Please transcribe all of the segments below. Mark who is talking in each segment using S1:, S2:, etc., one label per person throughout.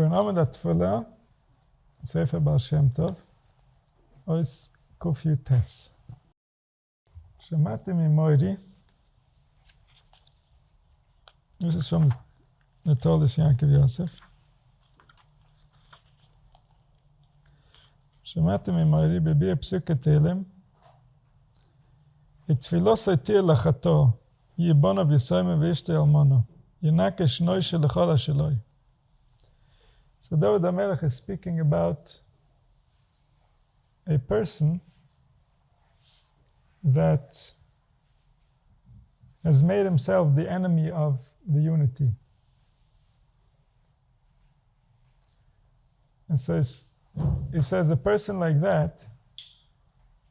S1: We're in Amud HaTfilah, Sefer Baal Shem Tov, Ois Kuf Yutes. Shemati Mimoiri. This is from the Toldos Yaakov Yosef. Shemati Mimoiri, Bebi Psuke Telem. Itfilos Aitir Lachato, Yibonov Yisoyme Vishte Almono, Yinakesh Neish Lechol HaSheloi. So David HaMelech is speaking about a person that has made himself the enemy of the unity. And so he says a person like that,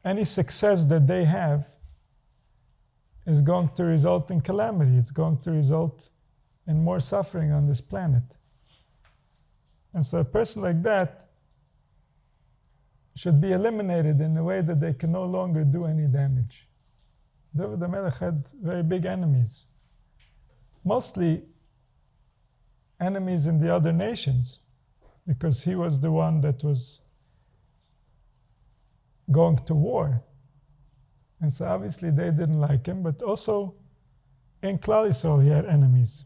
S1: any success that they have is going to result in calamity. It's going to result in more suffering on this planet. And so a person like that should be eliminated in a way that they can no longer do any damage. David HaMelech had very big enemies. Mostly enemies in the other nations, because he was the one that was going to war. And so obviously they didn't like him, but also in Klal Yisrael he had enemies.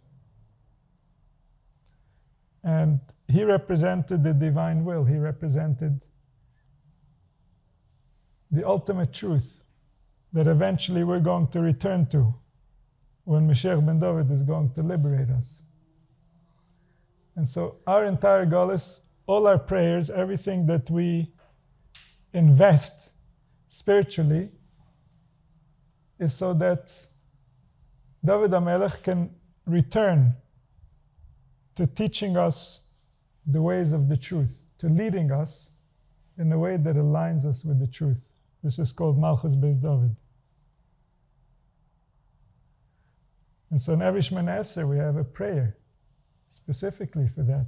S1: And he represented the divine will. He represented the ultimate truth that eventually we're going to return to when Mashiach ben David is going to liberate us. And so our entire Golus, all our prayers, everything that we invest spiritually is so that David HaMelech can return to teaching us the ways of the truth, to leading us in a way that aligns us with the truth. This is called Malchus Beis David. And so in every Shemona Esrei we have a prayer specifically for that.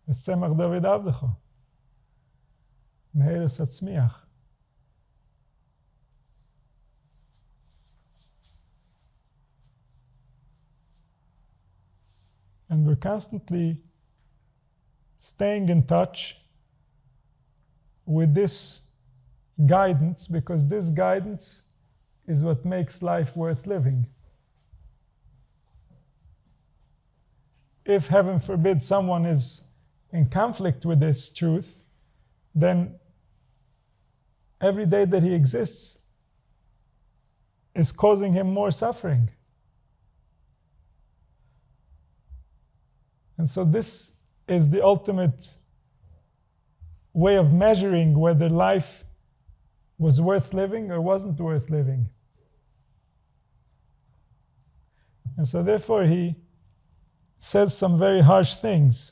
S1: Esemach David Avdecha, Meherus Atzmiach. And we're constantly staying in touch with this guidance, because this guidance is what makes life worth living. If, heaven forbid, someone is in conflict with this truth, then every day that he exists is causing him more suffering. And so this is the ultimate way of measuring whether life was worth living or wasn't worth living. And so therefore he says some very harsh things.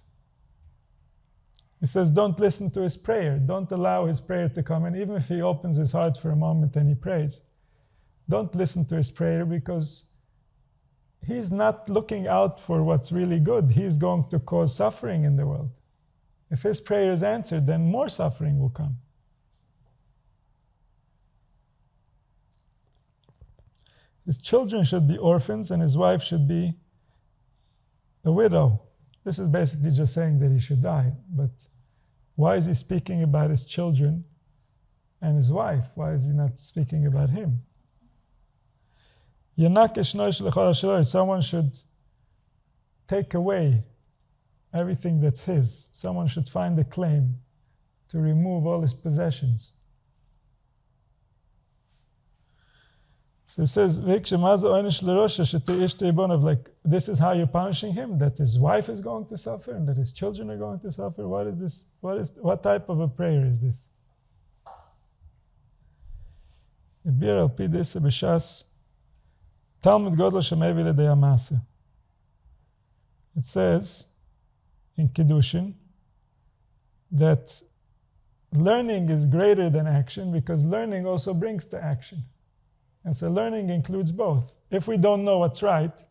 S1: He says, don't listen to his prayer. Don't allow his prayer to come in. Even if he opens his heart for a moment and he prays, don't listen to his prayer, because he's not looking out for what's really good. He's going to cause suffering in the world. If his prayer is answered, then more suffering will come. His children should be orphans and his wife should be a widow. This is basically just saying that he should die. But why is he speaking about his children and his wife? Why is he not speaking about him? Someone should take away everything that's his. Someone should find a claim to remove all his possessions. So he says, like, this is how you're punishing him, that his wife is going to suffer and that his children are going to suffer. What is this? What type of a prayer is this? It says in Kiddushin that learning is greater than action, because learning also brings to action. And so learning includes both. If we don't know what's right,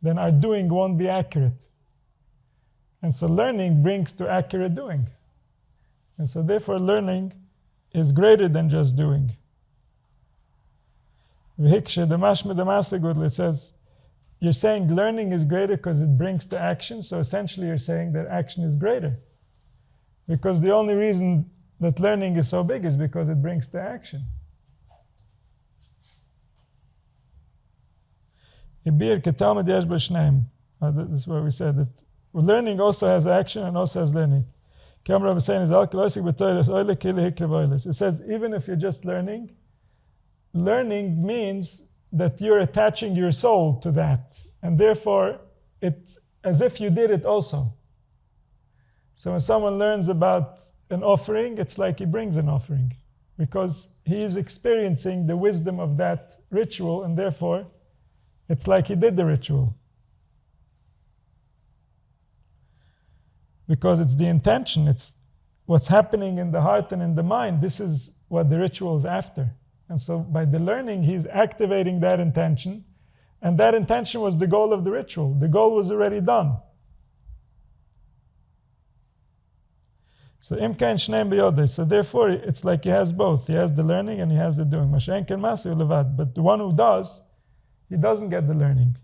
S1: then our doing won't be accurate. And so learning brings to accurate doing. And so therefore learning is greater than just doing. It says, you're saying learning is greater because it brings to action, so essentially you're saying that action is greater. Because the only reason that learning is so big is because it brings to action. This is where we said that learning also has action and also has learning. It says even if you're just learning, learning means that you're attaching your soul to that, and therefore it's as if you did it also. So when someone learns about an offering, it's like he brings an offering, because he is experiencing the wisdom of that ritual, and therefore it's like he did the ritual. Because it's the intention, it's what's happening in the heart and in the mind. This is what the ritual is after. And so by the learning, he's activating that intention, and that intention was the goal of the ritual. The goal was already done. So therefore it's like he has both. He has the learning and he has the doing. But the one who does, he doesn't get the learning.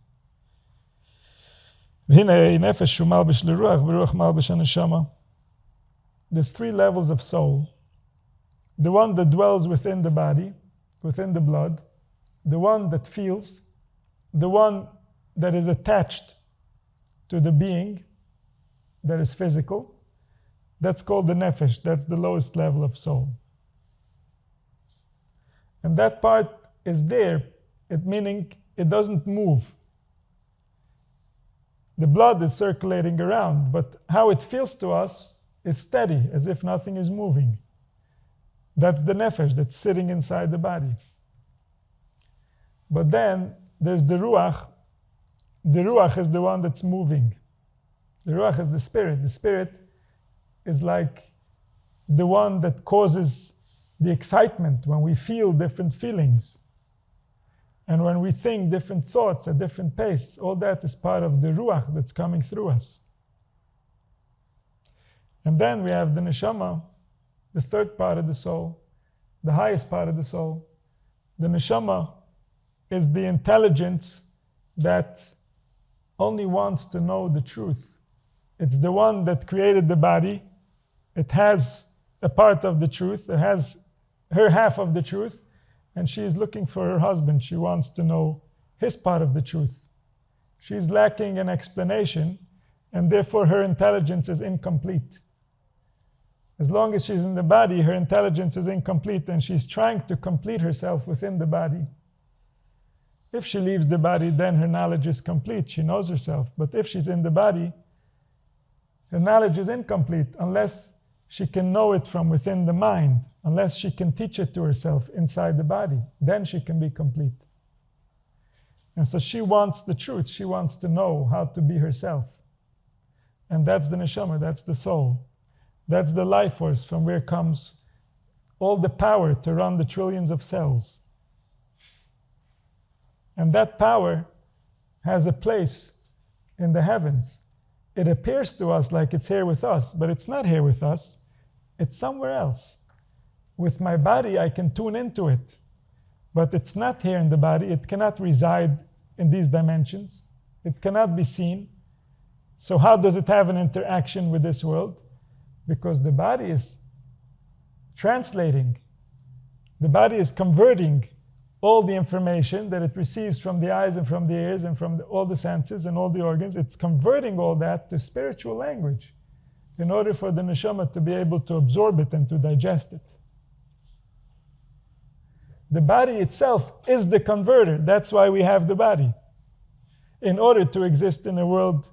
S1: There's three levels of soul. The one that dwells within the body, within the blood, the one that feels, the one that is attached to the being that is physical. That's called the nefesh. That's the lowest level of soul. And that part is there, meaning it doesn't move. The blood is circulating around, but how it feels to us is steady, as if nothing is moving. That's the nefesh that's sitting inside the body. But then there's the ruach. The ruach is the one that's moving. The ruach is the spirit. The spirit is like the one that causes the excitement when we feel different feelings. And when we think different thoughts at different pace, all that is part of the ruach that's coming through us. And then we have the neshama, the third part of the soul, the highest part of the soul. The neshama is the intelligence that only wants to know the truth. It's the one that created the body. It has a part of the truth. It has her half of the truth. And she is looking for her husband. She wants to know his part of the truth. She's lacking an explanation, and therefore her intelligence is incomplete. As long as she's in the body, her intelligence is incomplete, and she's trying to complete herself within the body. If she leaves the body, then her knowledge is complete. She knows herself. But if she's in the body, her knowledge is incomplete unless she can know it from within the mind, unless she can teach it to herself inside the body. Then she can be complete. And so she wants the truth. She wants to know how to be herself. And that's the neshama, that's the soul. That's the life force from where comes all the power to run the trillions of cells. And that power has a place in the heavens. It appears to us like it's here with us, but it's not here with us. It's somewhere else. With my body, I can tune into it, but it's not here in the body. It cannot reside in these dimensions. It cannot be seen. So how does it have an interaction with this world? Because the body is translating. The body is converting all the information that it receives from the eyes and from the ears and from all the senses and all the organs. It's converting all that to spiritual language in order for the neshama to be able to absorb it and to digest it. The body itself is the converter. That's why we have the body. In order to exist in a world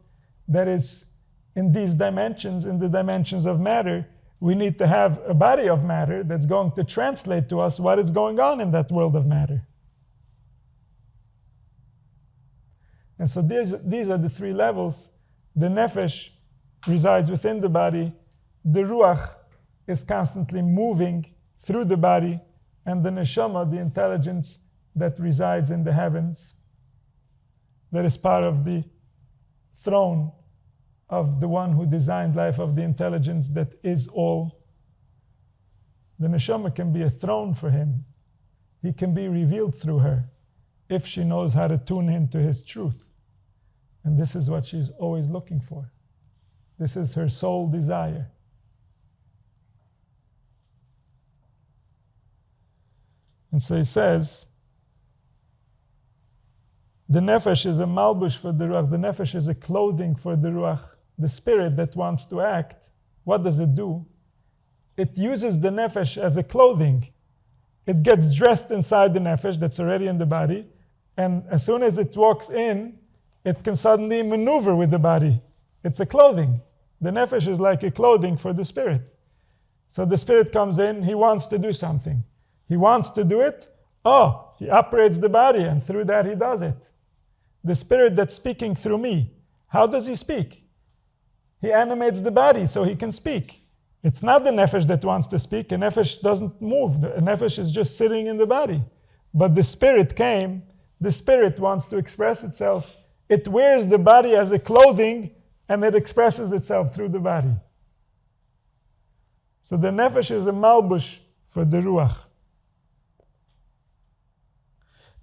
S1: that is in these dimensions, in the dimensions of matter, we need to have a body of matter that's going to translate to us what is going on in that world of matter. And so these are the three levels. The nefesh resides within the body. The ruach is constantly moving through the body. And the neshama, the intelligence that resides in the heavens, that is part of the throne of the one who designed life, of the intelligence that is all. The neshama can be a throne for him. He can be revealed through her if she knows how to tune into his truth. And this is what she's always looking for. This is her sole desire. And so he says, the nefesh is a malbush for the ruach. The nefesh is a clothing for the ruach. The spirit that wants to act, what does it do? It uses the nefesh as a clothing. It gets dressed inside the nefesh that's already in the body, and as soon as it walks in, it can suddenly maneuver with the body. It's a clothing. The nefesh is like a clothing for the spirit. So the spirit comes in, he wants to do something. He wants to do it, he operates the body, and through that he does it. The spirit that's speaking through me, how does he speak? He animates the body so he can speak. It's not the nefesh that wants to speak. A nefesh doesn't move. The nefesh is just sitting in the body. But the spirit came. The spirit wants to express itself. It wears the body as a clothing, and it expresses itself through the body. So the nefesh is a malbush for the ruach.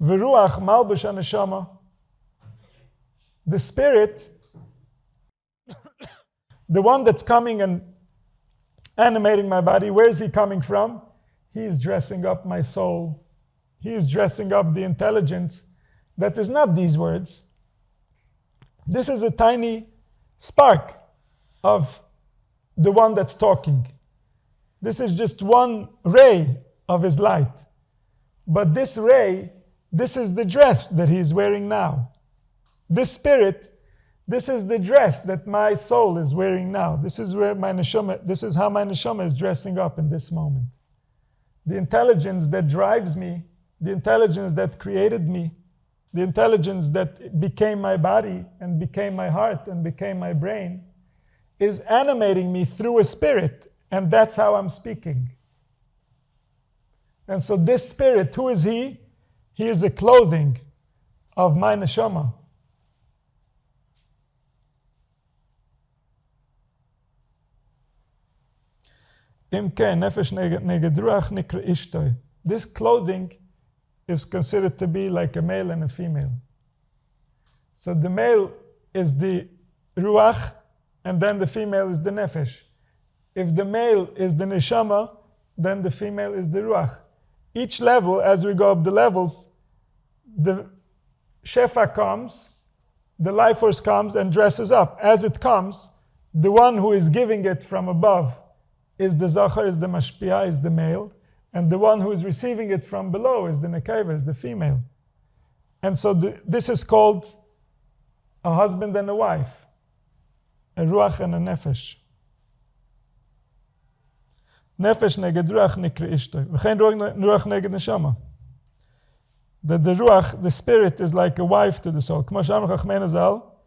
S1: V'ruach malbush haneshama. The spirit, the one that's coming and animating my body, where is he coming from? He is dressing up my soul. He is dressing up the intelligence that is not these words. This is a tiny spark of the one that's talking. This is just one ray of his light. But this ray, this is the dress that he is wearing now. This spirit, this is the dress that my soul is wearing now. This is where my neshama, this is how my neshama is dressing up in this moment. The intelligence that drives me, the intelligence that created me, the intelligence that became my body and became my heart and became my brain, is animating me through a spirit, and that's how I'm speaking. And so this spirit, who is he? He is a clothing of my neshama. This clothing is considered to be like a male and a female. So the male is the ruach, and then the female is the nefesh. If the male is the neshama, then the female is the ruach. Each level, as we go up the levels, the shefa comes, the life force comes and dresses up. As it comes, the one who is giving it from above is the zachar, is the mashpia, is the male, and the one who is receiving it from below is the nekeva, is the female. And so this is called a husband and a wife, a ruach and a nefesh. Nefesh neged ruach nikre ishtoi. V'chein ruach neged neshama. That the ruach, the spirit, is like a wife to the soul. K'mo she'amru chachmeinu zal.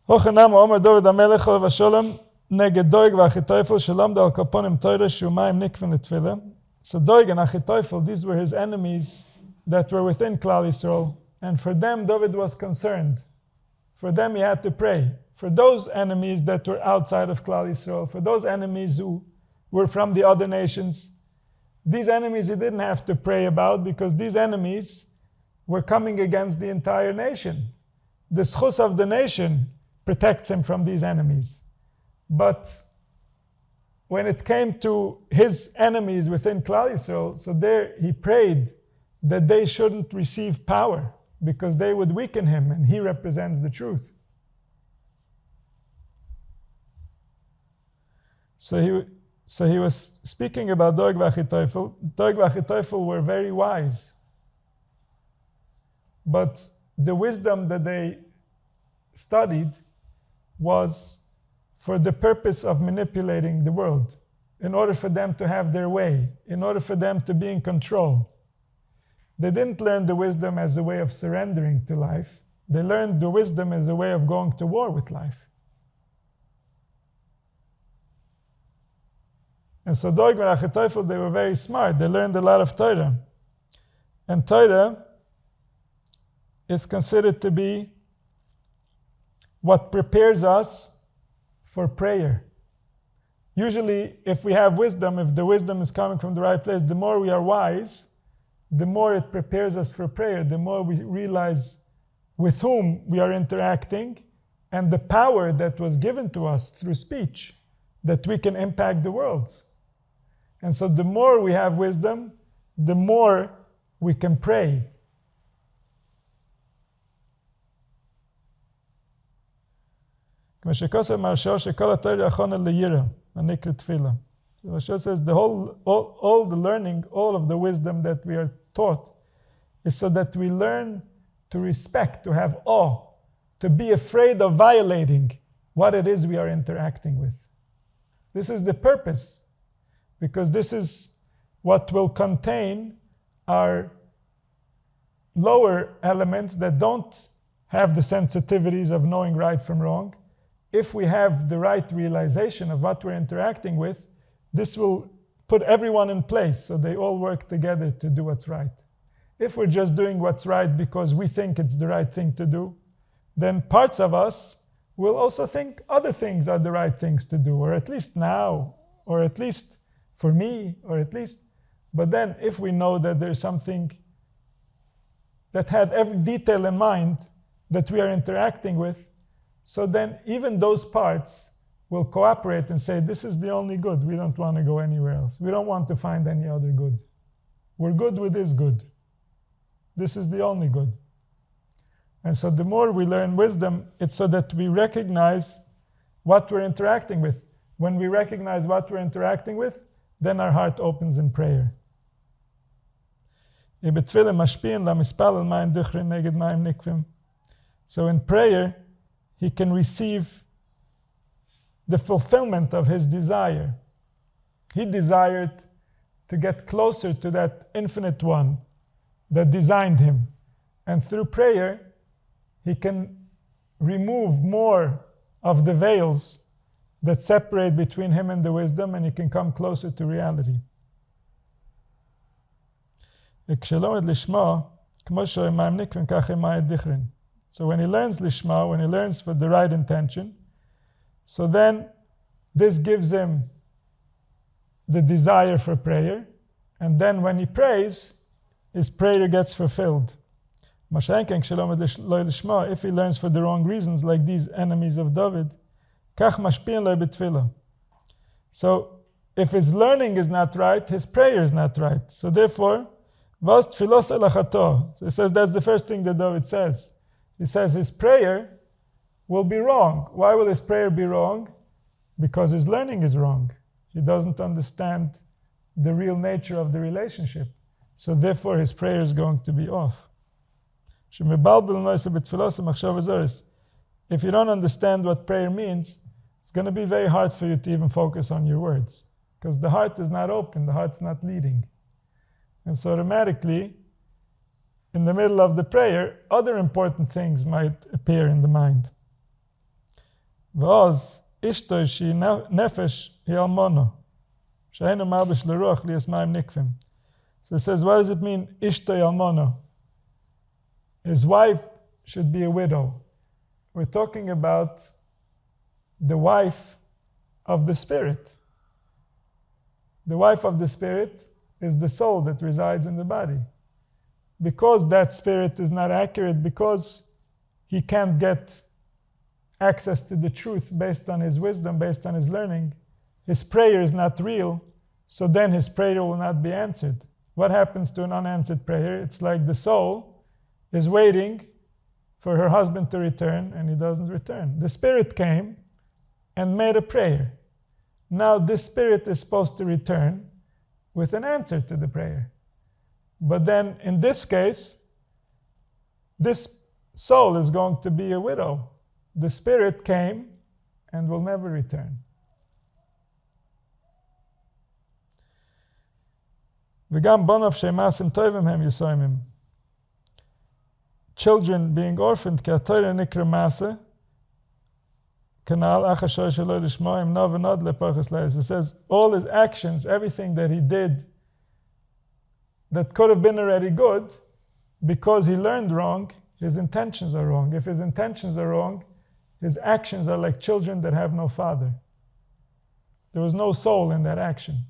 S1: Hochanam omer David HaMelech olav hasholem neged Doeg v'Achitophel shelamdu al kaponim Torah she'umayim nikvin l'tfilah. So Doeg and Achitophel, these were his enemies that were within Klal Yisrael. And for them, David was concerned. For them, he had to pray. For those enemies that were outside of Klal Yisrael, for those enemies who were from the other nations, these enemies he didn't have to pray about, because these enemies were coming against the entire nation. The schus of the nation protects him from these enemies. But when it came to his enemies within Klal Yisrael, so there he prayed that they shouldn't receive power, because they would weaken him, and he represents the truth. So he was speaking about Doeg v'Achitophel. Doeg v'Achitophel were very wise. But the wisdom that they studied was for the purpose of manipulating the world, in order for them to have their way, in order for them to be in control. They didn't learn the wisdom as a way of surrendering to life. They learned the wisdom as a way of going to war with life. And so Doeg and Achitophel, they were very smart. They learned a lot of Torah. And Torah is considered to be what prepares us for prayer. Usually, if we have wisdom, if the wisdom is coming from the right place, the more we are wise, the more it prepares us for prayer, the more we realize with whom we are interacting, and the power that was given to us through speech, that we can impact the world. And so the more we have wisdom, the more we can pray. Rashi says all the learning, all of the wisdom that we are taught is so that we learn to respect, to have awe, to be afraid of violating what it is we are interacting with. This is the purpose, because this is what will contain our lower elements that don't have the sensitivities of knowing right from wrong. If we have the right realization of what we're interacting with, this will put everyone in place so they all work together to do what's right. If we're just doing what's right because we think it's the right thing to do, then parts of us will also think other things are the right things to do, or at least now, or at least for me, or at least. But then if we know that there's something that had every detail in mind that we are interacting with, so then even those parts will cooperate and say, this is the only good. We don't want to go anywhere else. We don't want to find any other good. We're good with this good. This is the only good. And so the more we learn wisdom, it's so that we recognize what we're interacting with. When we recognize what we're interacting with, then our heart opens in prayer. So in prayer, he can receive the fulfillment of his desire. He desired to get closer to that infinite one that designed him. And through prayer, he can remove more of the veils that separate between him and the wisdom, and he can come closer to reality. So when he learns lishma, when he learns for the right intention, so then this gives him the desire for prayer, and then when he prays, his prayer gets fulfilled. If he learns for the wrong reasons, like these enemies of David, so if his learning is not right, his prayer is not right. So therefore, so he says that's the first thing that David says. He says his prayer will be wrong. Why will his prayer be wrong? Because his learning is wrong. He doesn't understand the real nature of the relationship. So therefore his prayer is going to be off. If you don't understand what prayer means, it's going to be very hard for you to even focus on your words, because the heart is not open, the heart is not leading. And so automatically, in the middle of the prayer, other important things might appear in the mind. So it says, what does it mean, ishtoi almono? His wife should be a widow. We're talking about the wife of the spirit. The wife of the spirit is the soul that resides in the body. Because that spirit is not accurate, because he can't get access to the truth based on his wisdom, based on his learning, his prayer is not real, so then his prayer will not be answered. What happens to an unanswered prayer? It's like the soul is waiting for her husband to return, and he doesn't return. The spirit came and made a prayer. Now this spirit is supposed to return with an answer to the prayer. But then in this case, this soul is going to be a widow. The spirit came and will never return. Children being orphaned, it says all his actions, everything that he did that could have been already good, because he learned wrong, his intentions are wrong. If his intentions are wrong, his actions are like children that have no father. There was no soul in that action.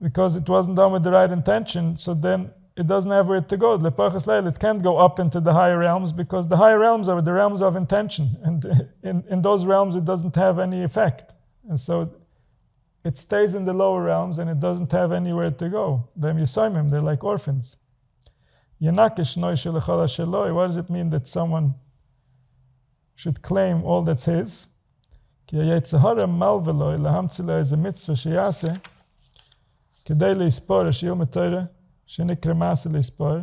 S1: because it wasn't done with the right intention, so then it doesn't have where to go. It can't go up into the higher realms because the higher realms are the realms of intention, and in those realms it doesn't have any effect. And so it stays in the lower realms and it doesn't have anywhere to go. They're like orphans. What does it mean that someone should claim all that's his? כדי לספור השיעור מתורה שנקרא מעשה לספור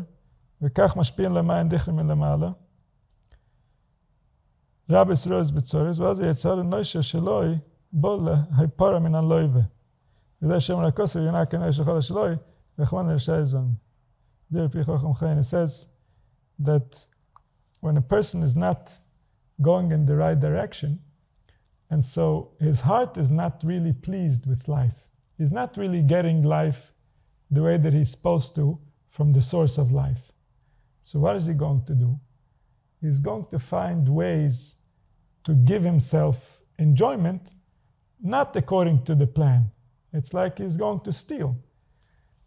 S1: וכך משפיעים למים דיכרים מלמעלה רבס רוז בצורס ואז יצר הנוישה שלוי בו להיפרה מן הלויבה וזה שם רקוסר ינק הנוישה חולה שלוי וחמן לרשייזון דיר פי חוכם חיים. It says that when a person is not going in the right direction and so his heart is not really pleased with life, he's not really getting life the way that he's supposed to from the source of life. So what is he going to do? He's going to find ways to give himself enjoyment, not according to the plan. It's like he's going to steal.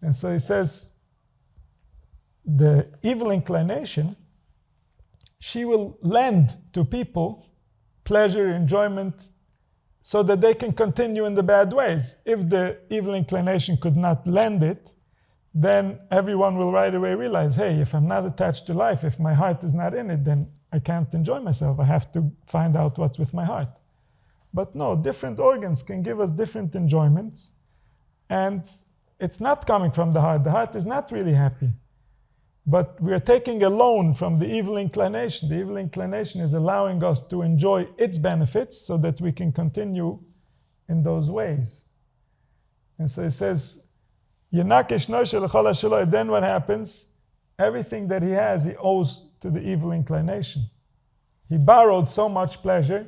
S1: And so he says, the evil inclination, she will lend to people pleasure, enjoyment, so that they can continue in the bad ways. If the evil inclination could not lend it, then everyone will right away realize, hey, if I'm not attached to life, if my heart is not in it, then I can't enjoy myself. I have to find out what's with my heart. But no, different organs can give us different enjoyments, and it's not coming from the heart. The heart is not really happy. But we are taking a loan from the evil inclination. The evil inclination is allowing us to enjoy its benefits so that we can continue in those ways. And so it says, then what happens? Everything that he has, he owes to the evil inclination. He borrowed so much pleasure,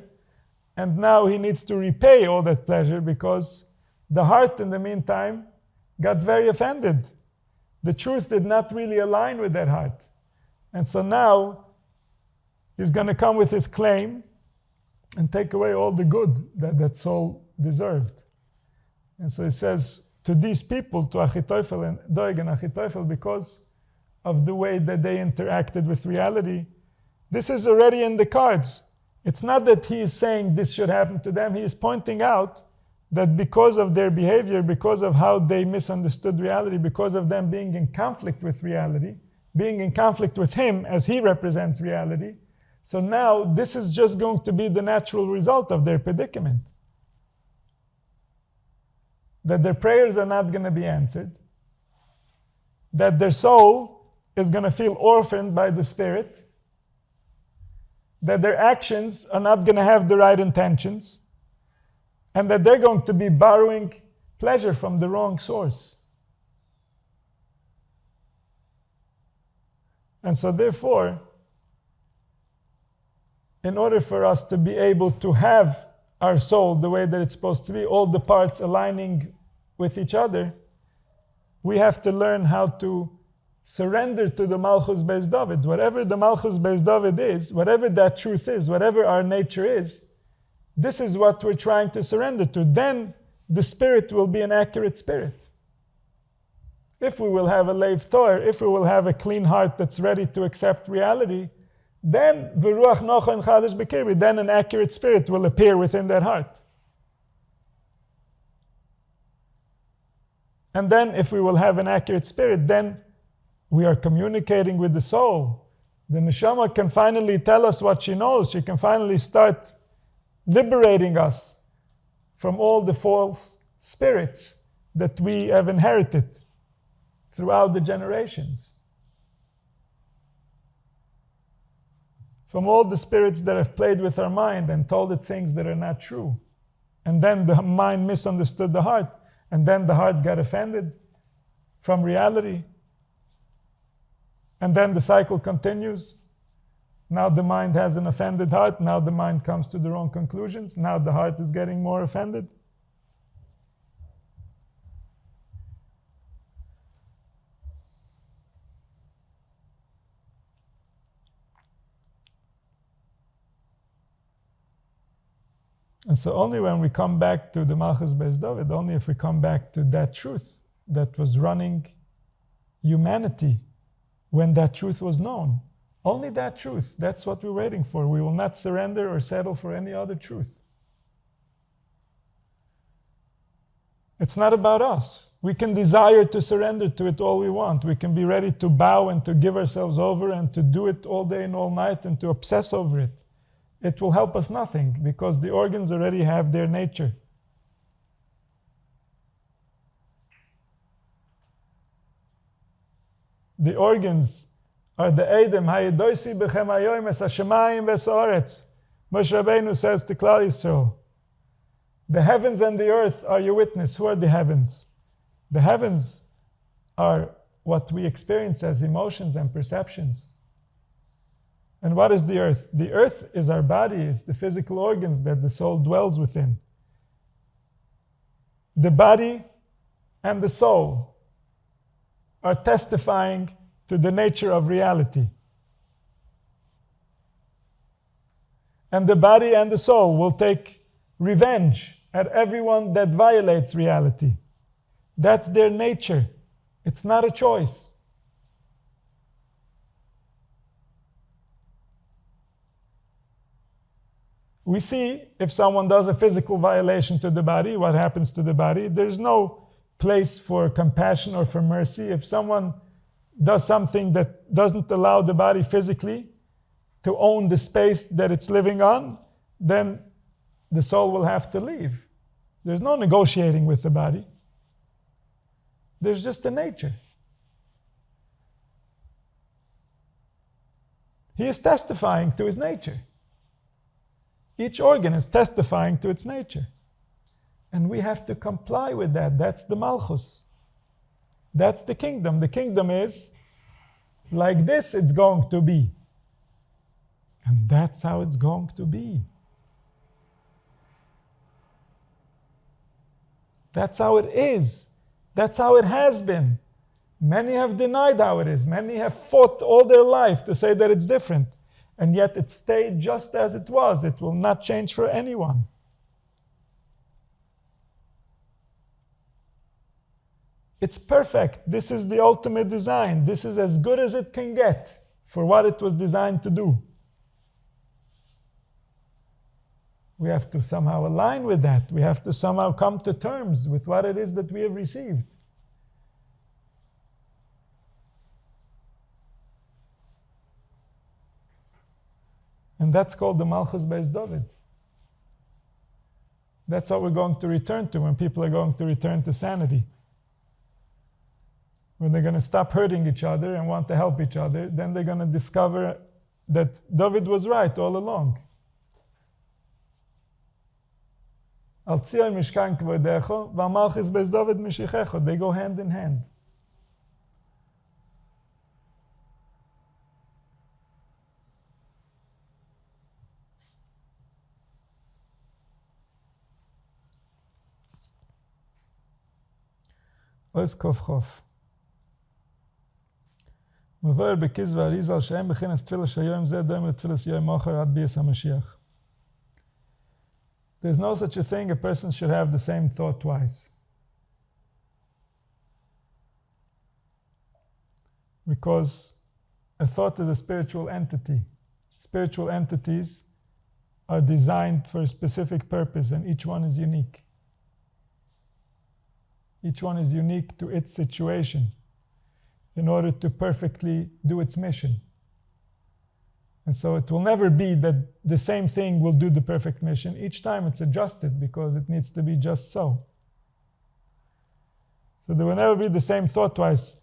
S1: and now he needs to repay all that pleasure because the heart, in the meantime, got very offended. The truth did not really align with that heart. And so now he's going to come with his claim and take away all the good that that soul deserved. And so he says to these people, to Achitophel and Doeg and Achitophel, because of the way that they interacted with reality, this is already in the cards. It's not that he is saying this should happen to them. He is pointing out that because of their behavior, because of how they misunderstood reality, because of them being in conflict with reality, being in conflict with him as he represents reality, so now this is just going to be the natural result of their predicament. That their prayers are not going to be answered, that their soul is going to feel orphaned by the spirit, that their actions are not going to have the right intentions, and that they're going to be borrowing pleasure from the wrong source. And so therefore, in order for us to be able to have our soul the way that it's supposed to be, all the parts aligning with each other, we have to learn how to surrender to the Malchus Beis David. Whatever the Malchus Beis David is, whatever that truth is, whatever our nature is, this is what we're trying to surrender to. Then the spirit will be an accurate spirit. If we will have a leiv toar, if we will have a clean heart that's ready to accept reality, then v'ruach nocha and chadash b'kirbi, then an accurate spirit will appear within that heart. And then if we will have an accurate spirit, then we are communicating with the soul. The neshama can finally tell us what she knows. She can finally start liberating us from all the false spirits that we have inherited throughout the generations. From all the spirits that have played with our mind and told it things that are not true. And then the mind misunderstood the heart, and then the heart got offended from reality. And then the cycle continues. Now the mind has an offended heart. Now the mind comes to the wrong conclusions. Now the heart is getting more offended. And so only when we come back to the Malchus Beis David, only if we come back to that truth, that was running humanity when that truth was known. Only that truth. That's what we're waiting for. We will not surrender or settle for any other truth. It's not about us. We can desire to surrender to it all we want. We can be ready to bow and to give ourselves over and to do it all day and all night and to obsess over it. It will help us nothing because the organs already have their nature. The organs are the Eidem, Hayedoisi bechem hayoim es hashemayim v'esaretz. Moshe Rabbeinu says to Klal Yisrael, the heavens and the earth are your witness. Who are the heavens? The heavens are what we experience as emotions and perceptions. And what is the earth? The earth is our body, it's the physical organs that the soul dwells within. The body and the soul are testifying to the nature of reality. And the body and the soul will take revenge at everyone that violates reality. That's their nature. It's not a choice. We see if someone does a physical violation to the body, what happens to the body. There's no place for compassion or for mercy. If someone does something that doesn't allow the body physically to own the space that it's living on, then the soul will have to leave. There's no negotiating with the body. There's just a nature. He is testifying to his nature. Each organ is testifying to its nature. And we have to comply with that. That's the Malchus. That's the kingdom. The kingdom is, like this it's going to be. And that's how it's going to be. That's how it is. That's how it has been. Many have denied how it is. Many have fought all their life to say that it's different. And yet it stayed just as it was. It will not change for anyone. It's perfect. This is the ultimate design. This is as good as it can get for what it was designed to do. We have to somehow align with that. We have to somehow come to terms with what it is that we have received. And that's called the Malchus Beis David. That's what we're going to return to when people are going to return to sanity. When they're going to stop hurting each other and want to help each other, then they're going to discover that David was right all along. Al Tzion Mishkan Kvodecho, Val Malchus Beis David Mishichecho. They go hand in hand. Ois Kof Chof. מבואר בכיס והאריזה על שהם בכנס תפילה שהיום זה דומה לתפילה שיום אחר עד ביס המשיח. There's no such a thing a person should have the same thought twice. Because a thought is a spiritual entity. Spiritual entities are designed for a specific purpose and each one is unique. Each one is unique to its situation in order to perfectly do its mission. And so it will never be that the same thing will do the perfect mission. Each time it's adjusted because it needs to be just so. So there will never be the same thought twice.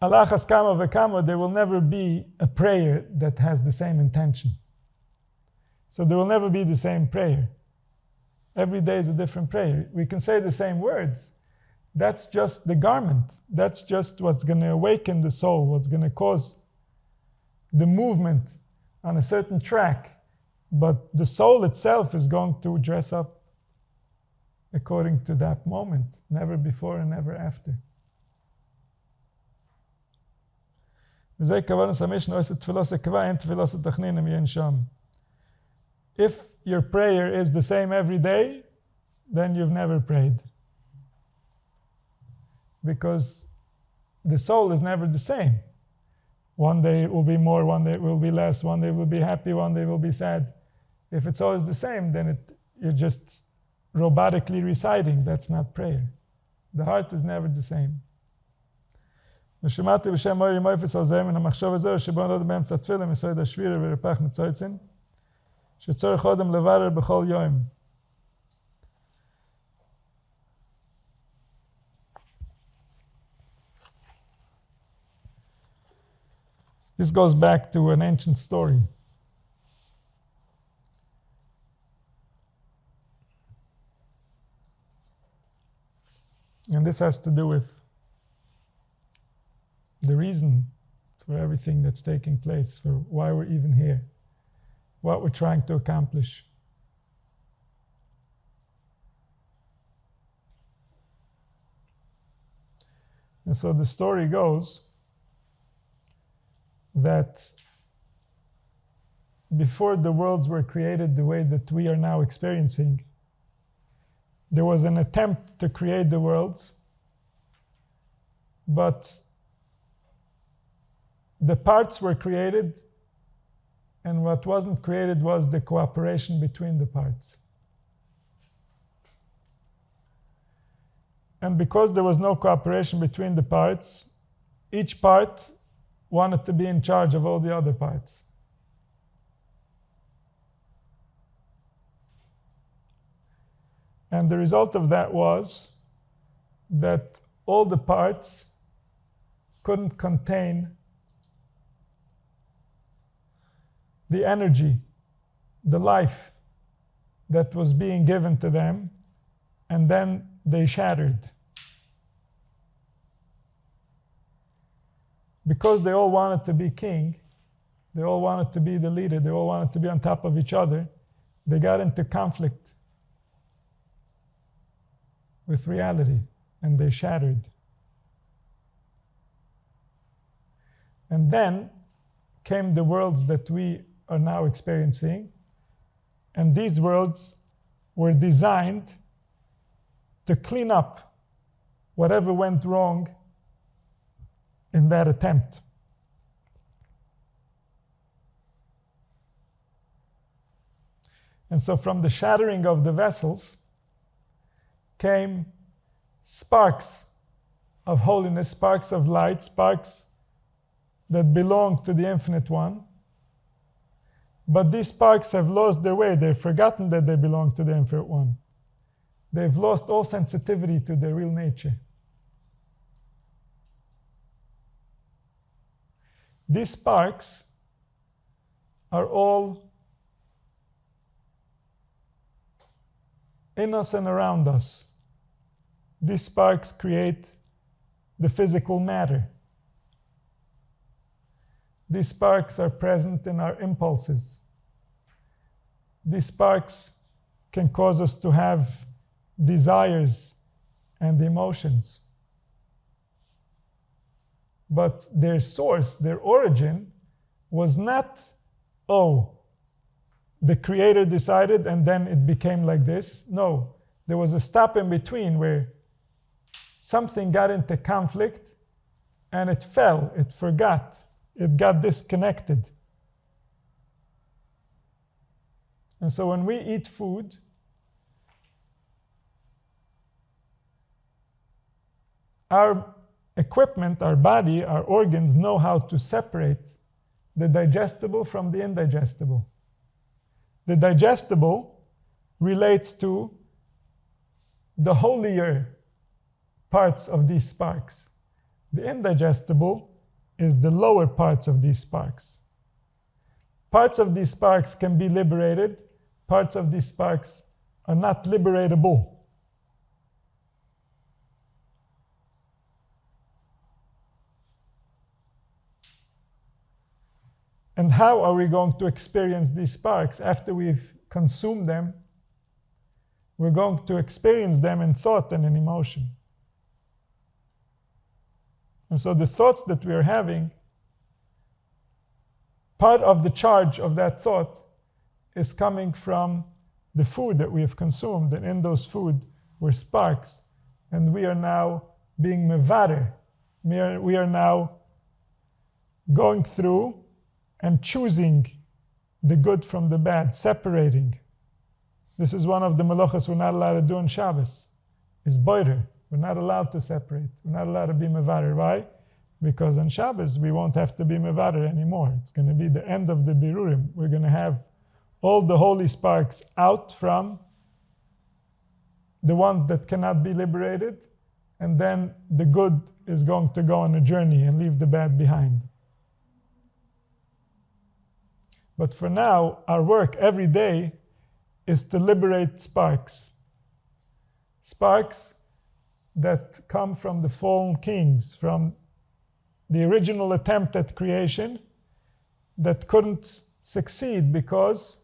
S1: Allah haskama v'kama, there will never be a prayer that has the same intention. So there will never be the same prayer. Every day is a different prayer. We can say the same words. That's just the garment. That's just what's going to awaken the soul, what's going to cause the movement on a certain track. But the soul itself is going to dress up according to that moment, never before and never after. If your prayer is the same every day, then you've never prayed. because the soul is never the same. One day it will be more, one day it will be less, one day it will be happy, one day it will be sad. If it's always the same, then you're just robotically reciting. That's not prayer. The heart is never the same. ושמעתי בשם מורי מויפס על זה מן המחשוב הזה שבו נודע באמצע תפילה מסויד השבירה ורפח מצויצין שצורך אודם לברר בכל יום. This goes back to an ancient story. And this has to do with the reason for everything that's taking place, for why we're even here, what we're trying to accomplish. And so the story goes that before the worlds were created the way that we are now experiencing, there was an attempt to create the worlds, but the parts were created, and what wasn't created was the cooperation between the parts. And because there was no cooperation between the parts, each part wanted to be in charge of all the other parts. And the result of that was that all the parts couldn't contain the energy, the life that was being given to them, and then they shattered. Because they all wanted to be king, they all wanted to be the leader, they all wanted to be on top of each other, they got into conflict with reality, and they shattered. And then came the worlds that we are now experiencing, and these worlds were designed to clean up whatever went wrong in that attempt. And so from the shattering of the vessels came sparks of holiness, sparks of light, sparks that belong to the Infinite One. But these sparks have lost their way. They've forgotten that they belong to the Infinite One. They've lost all sensitivity to their real nature. These sparks are all in us and around us. These sparks create the physical matter. These sparks are present in our impulses. These sparks can cause us to have desires and emotions. But their source, their origin, was not, the Creator decided and then it became like this. No, there was a step in between where something got into conflict and it fell, it forgot, it got disconnected. And so when we eat food, our equipment, our body, our organs know how to separate the digestible from the indigestible. The digestible relates to the holier parts of these sparks. The indigestible is the lower parts of these sparks. Parts of these sparks can be liberated, parts of these sparks are not liberatable. And how are we going to experience these sparks? After we've consumed them, we're going to experience them in thought and in emotion. And so the thoughts that we are having, part of the charge of that thought is coming from the food that we have consumed. And in those food were sparks. And we are now being mevarer. We are now going through and choosing the good from the bad, separating. This is one of the melachos we're not allowed to do on Shabbos, is boirer. We're not allowed to separate. We're not allowed to be mevarer. Why? Because on Shabbos we won't have to be mevarer anymore. It's going to be the end of the birurim. We're going to have all the holy sparks out from the ones that cannot be liberated, and then the good is going to go on a journey and leave the bad behind. But for now, our work every day is to liberate sparks. Sparks that come from the fallen kings, from the original attempt at creation that couldn't succeed because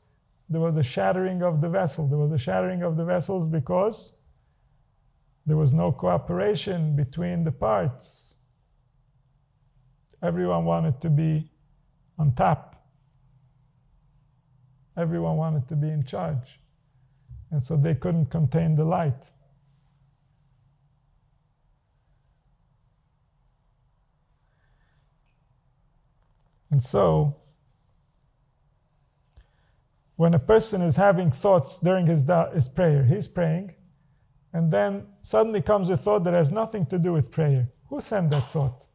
S1: there was a shattering of the vessel. There was a shattering of the vessels because there was no cooperation between the parts. Everyone wanted to be on top. Everyone wanted to be in charge. And so they couldn't contain the light. And so, when a person is having thoughts during his prayer, he's praying, and then suddenly comes a thought that has nothing to do with prayer. Who sent that thought?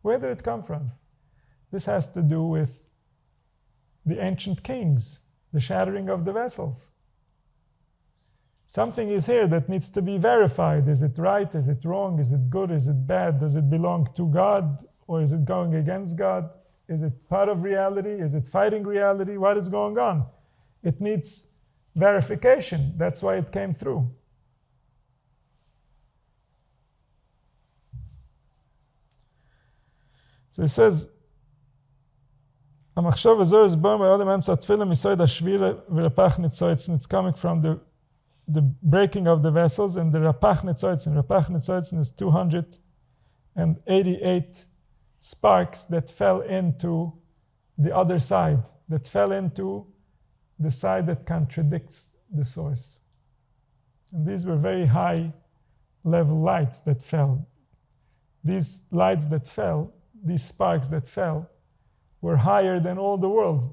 S1: Where did it come from? This has to do with the ancient kings, the shattering of the vessels. Something is here that needs to be verified. Is it right? Is it wrong? Is it good? Is it bad? Does it belong to God? Or is it going against God? Is it part of reality? Is it fighting reality? What is going on? It needs verification. That's why it came through. So he says, it's coming from the breaking of the vessels and the rapach netzoitzin. Rapach netzoitzin is 288 sparks that fell into the other side, that fell into the side that contradicts the source. And these were very high level lights that fell. These lights that fell, these sparks that fell, were higher than all the worlds,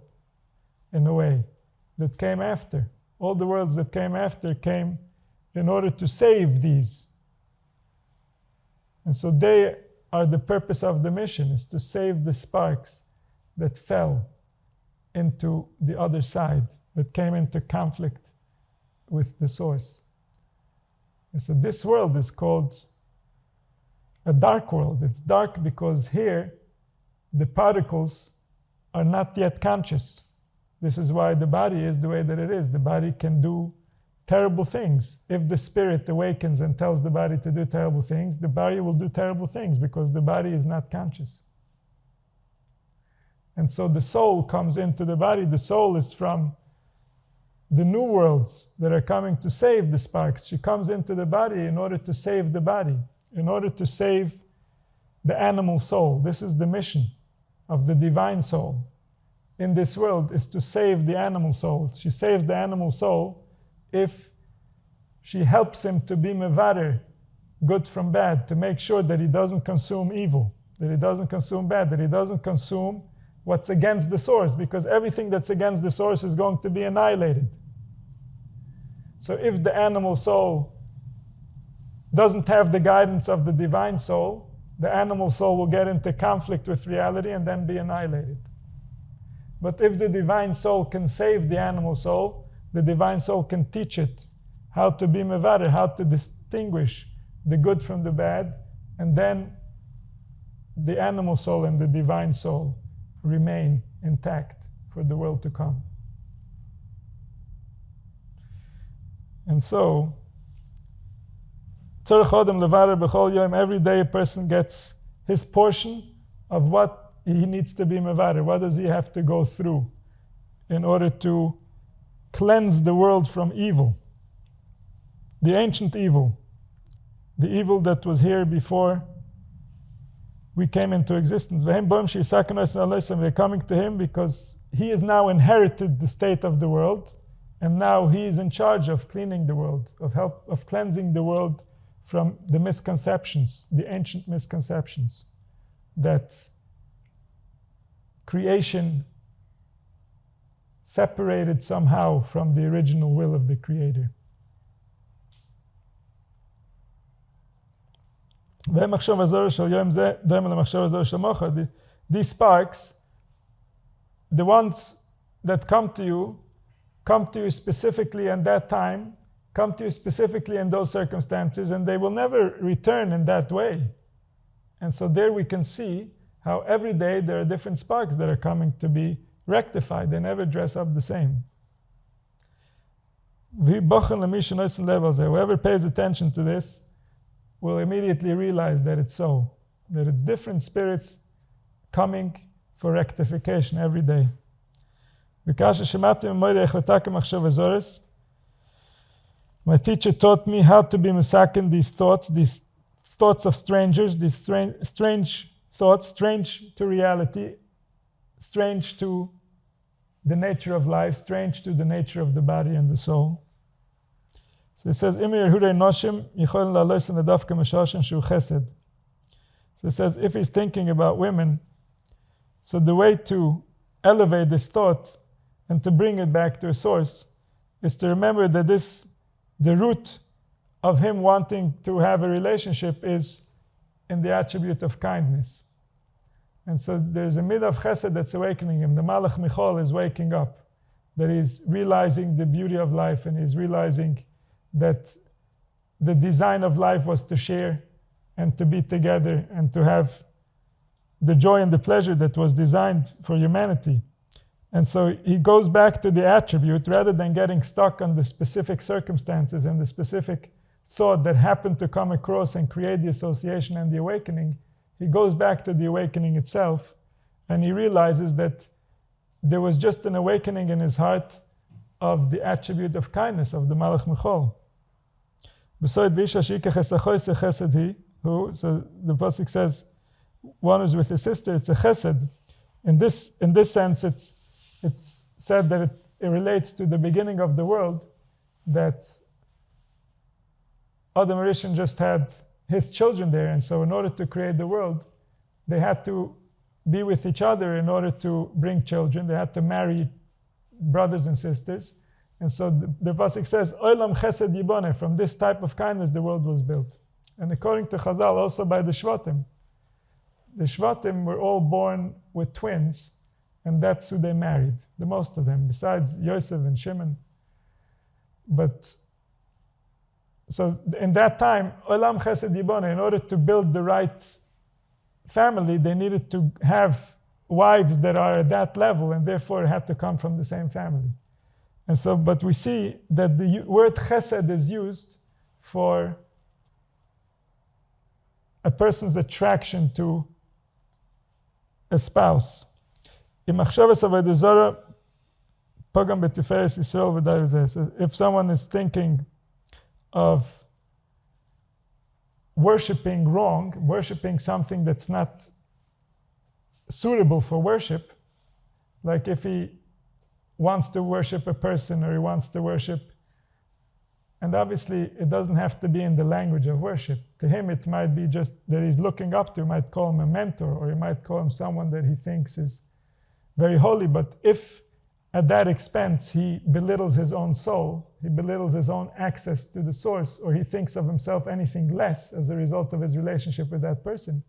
S1: in a way, that came after. All the worlds that came after came in order to save these. And so they are the purpose of the mission, is to save the sparks that fell into the other side, that came into conflict with the source. And so this world is called a dark world. It's dark because here the particles are not yet conscious. This is why the body is the way that it is. The body can do terrible things. If the spirit awakens and tells the body to do terrible things, the body will do terrible things because the body is not conscious. And so the soul comes into the body. The soul is from the new worlds that are coming to save the sparks. She comes into the body in order to save the body, in order to save the animal soul. This is the mission of the divine soul in this world, is to save the animal soul. She saves the animal soul if she helps him to be mevarer, good from bad, to make sure that he doesn't consume evil, that he doesn't consume bad, that he doesn't consume what's against the source, because everything that's against the source is going to be annihilated. So if the animal soul doesn't have the guidance of the divine soul, the animal soul will get into conflict with reality and then be annihilated. But if the divine soul can save the animal soul, the divine soul can teach it how to be mevarer, how to distinguish the good from the bad, and then the animal soul and the divine soul remain intact for the world to come. And so, every day a person gets his portion of what he needs to be mevarer. What does he have to go through in order to cleanse the world from evil? The ancient evil, the evil that was here before we came into existence. They're coming to him because he has now inherited the state of the world, and now he is in charge of cleaning the world, of cleansing the world from the misconceptions, the ancient misconceptions, that creation separated somehow from the original will of the Creator. These sparks, the ones that come to you specifically in that time, come to you specifically in those circumstances, and they will never return in that way. And so there we can see how every day there are different sparks that are coming to be rectified. They never dress up the same. Whoever pays attention to this will immediately realize that it's so, that it's different spirits coming for rectification every day. My teacher taught me how to be misaken these thoughts of strangers, these strange thoughts, strange to reality, strange to the nature of life, strange to the nature of the body and the soul. So it says, so it says, if he's thinking about women, so the way to elevate this thought and to bring it back to a source is to remember that the root of him wanting to have a relationship is in the attribute of kindness. And so there's a midah of chesed that's awakening him. The Malach Michal is waking up, that he's realizing the beauty of life, and he's realizing that the design of life was to share and to be together and to have the joy and the pleasure that was designed for humanity. And so he goes back to the attribute rather than getting stuck on the specific circumstances and the specific thought that happened to come across and create the association and the awakening. He goes back to the awakening itself, and he realizes that there was just an awakening in his heart of the attribute of kindness, of the Malach Michal. So the pasuk says, one is with his sister, it's a chesed. In this sense, it's said that it relates to the beginning of the world, that Adam Rishon just had his children there, and so in order to create the world, they had to be with each other in order to bring children. They had to marry brothers and sisters. And so the pasuk says, Olam chesed yiboneh, from this type of kindness the world was built. And according to Chazal, also by the Shvatim were all born with twins, and that's who they married, the most of them, besides Yosef and Shimon. But so in that time, Olam chesed yiboneh, in order to build the right family, they needed to have wives that are at that level, and therefore had to come from the same family. And so, but we see that the word chesed is used for a person's attraction to a spouse. If someone is thinking of worshiping wrong, worshiping something that's not suitable for worship, like if he wants to worship a person, or he wants to worship, and obviously it doesn't have to be in the language of worship. To him it might be just that he's looking up to, he might call him a mentor, or he might call him someone that he thinks is very holy. But if at that expense he belittles his own soul, he belittles his own access to the source, or he thinks of himself anything less as a result of his relationship with that person,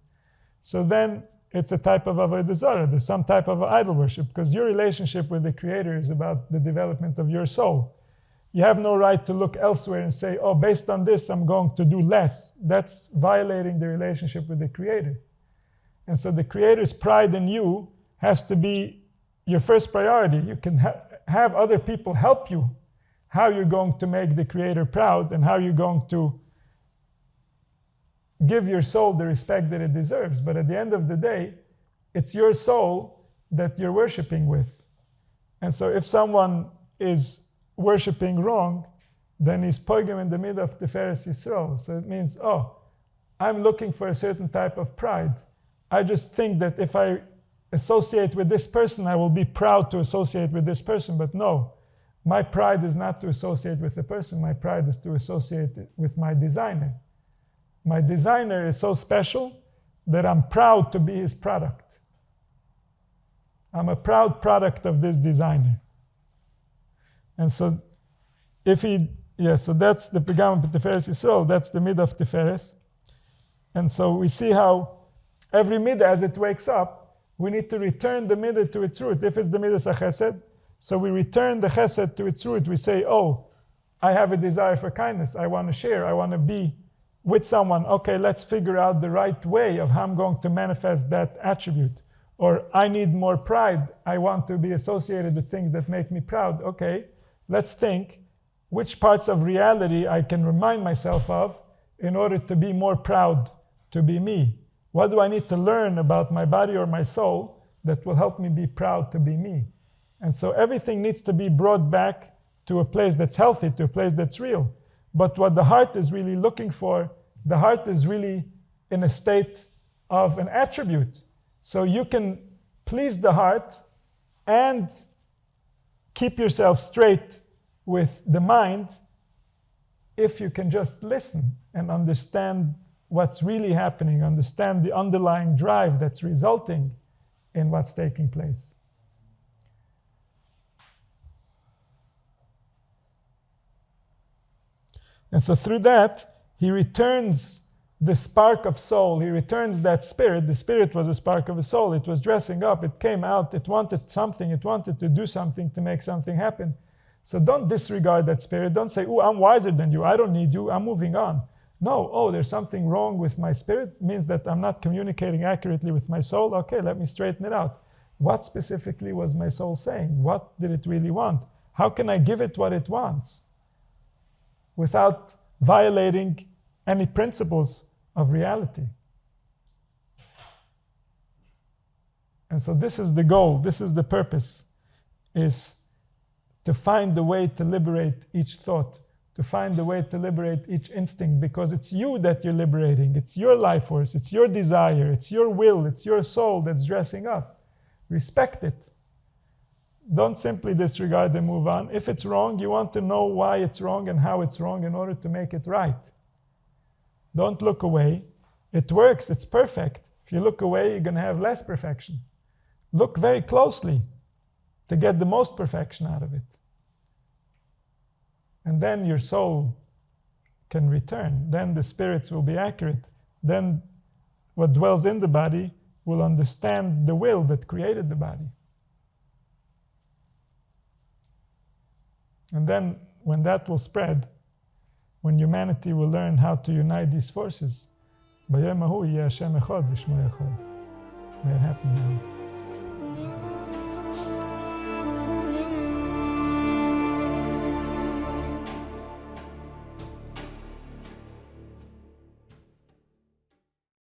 S1: so then it's a type of avodah zarah. There's some type of idol worship, because your relationship with the Creator is about the development of your soul. You have no right to look elsewhere and say, oh, based on this, I'm going to do less. That's violating the relationship with the Creator. And so the Creator's pride in you has to be your first priority. You can have other people help you how you're going to make the Creator proud, and how you're going to give your soul the respect that it deserves. But at the end of the day, it's your soul that you're worshiping with. And so if someone is worshiping wrong, then he's pogim in the middle of Tiferes Yisrael. So it means, oh, I'm looking for a certain type of pride. I just think that if I associate with this person, I will be proud to associate with this person. But no, my pride is not to associate with a person. My pride is to associate with my designer. my designer is so special that I'm proud to be his product. I'm a proud product of this designer. And so so that's the Pegam B'Tiferes Yisrael, that's the Midah of Tiferes. And so we see how every Midah, as it wakes up, we need to return the Midah to its root. If it's the Midah Chesed, so we return the Chesed to its root. We say, oh, I have a desire for kindness. I want to share. I want to be with someone. Okay, let's figure out the right way of how I'm going to manifest that attribute. Or I need more pride. I want to be associated with things that make me proud. Okay, let's think which parts of reality I can remind myself of in order to be more proud to be me. What do I need to learn about my body or my soul that will help me be proud to be me? And so everything needs to be brought back to a place that's healthy, to a place that's real. But what the heart is really looking for, the heart is really in a state of an attribute. So you can please the heart and keep yourself straight with the mind if you can just listen and understand what's really happening, understand the underlying drive that's resulting in what's taking place. And so through that, he returns the spark of soul. He returns that spirit. The spirit was a spark of a soul. It was dressing up. It came out. It wanted something. It wanted to do something to make something happen. So don't disregard that spirit. Don't say, oh, I'm wiser than you. I don't need you. I'm moving on. No, oh, there's something wrong with my spirit. It means that I'm not communicating accurately with my soul. Okay, let me straighten it out. What specifically was my soul saying? What did it really want? How can I give it what it wants without violating any principles of reality? And so this is the goal, this is the purpose, is to find the way to liberate each thought, to find the way to liberate each instinct, because it's you that you're liberating. It's your life force, it's your desire, it's your will, it's your soul that's dressing up. Respect it. Don't simply disregard and move on. If it's wrong, you want to know why it's wrong and how it's wrong in order to make it right. Don't look away. It works, it's perfect. If you look away, you're going to have less perfection. Look very closely to get the most perfection out of it. And then your soul can return. Then the spirits will be accurate. Then what dwells in the body will understand the will that created the body. And then when that will spread, when humanity will learn how to unite these forces, ביום ההוא יהיה השם אחד ושמו אחד. May it happen now.